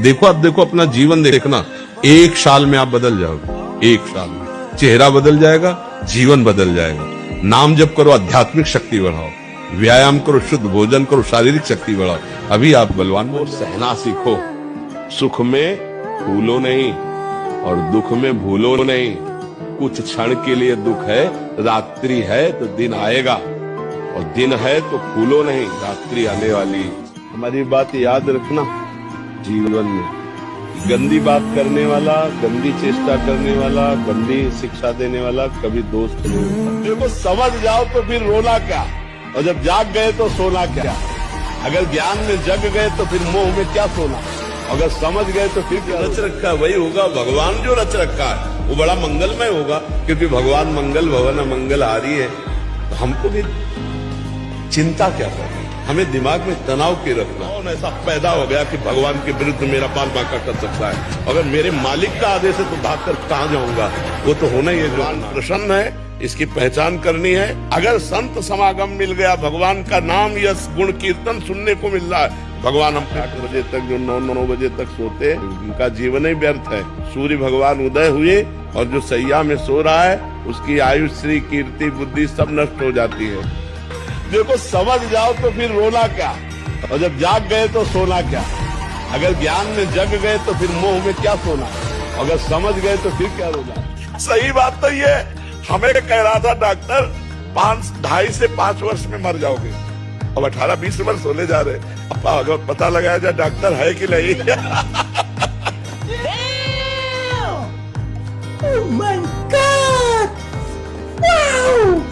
देखो, अब देखो अपना जीवन देखना, 1 साल में आप बदल जाओगे। 1 साल में चेहरा बदल जाएगा, जीवन बदल जाएगा। नाम जप करो, आध्यात्मिक शक्ति बढ़ाओ, व्यायाम करो, शुद्ध भोजन करो, शारीरिक शक्ति बढ़ाओ, अभी आप बलवान हो। सहना सीखो, सुख में भूलो नहीं और दुख में भूलो नहीं। कुछ क्षण के लिए दुख है, रात्रि है तो दिन आएगा, और दिन है तो भूलो नहीं, रात्रि आने वाली। हमारी बात याद रखना, जीवन में गंदी बात करने वाला, गंदी चेष्टा करने वाला, गंदी शिक्षा देने वाला कभी दोस्त नहीं होता। देखो, समझ जाओ तो फिर रोना क्या, और जब जाग गए तो सोना क्या। अगर ज्ञान में जग गए तो फिर मोह में क्या सोना, अगर समझ गए तो फिर क्या रच रखा वही होगा। भगवान जो रच रखा है वो बड़ा मंगलमय होगा, क्योंकि भगवान मंगल भवन मंगलहारी है। तो हमको भी चिंता क्या करनी, हमें दिमाग में तनाव के रखना। कौन ऐसा पैदा हो गया कि भगवान के विरुद्ध मेरा बाल बांका कर सकता है? अगर मेरे मालिक का आदेश है तो भागकर कहां जाऊंगा? वो तो होना ही है। भगवान प्रसन्न है, इसकी पहचान करनी है। अगर संत समागम मिल गया, भगवान का नाम यश गुण कीर्तन सुनने को मिल रहा है, भगवान हम 8 बजे तक जो 9 बजे तक सोते, उनका जीवन ही व्यर्थ है। सूर्य भगवान उदय हुए और जो सैया में सो रहा है उसकी आयु, श्री, कीर्ति, बुद्धि सब नष्ट हो जाती है। देखो, समझ जाओ तो फिर रोना क्या, और जब जाग गए तो सोना क्या। अगर ज्ञान में जग गए तो फिर मोह में क्या सोना, अगर समझ गए तो फिर क्या रोना। सही बात तो ये हमें कह रहा था डॉक्टर, 2.5 से 5 वर्ष में मर जाओगे, अब 18-20 वर्ष होने जा रहे। अब अगर पता लगाया जाए डॉक्टर है कि नहीं। Oh my God! Wow!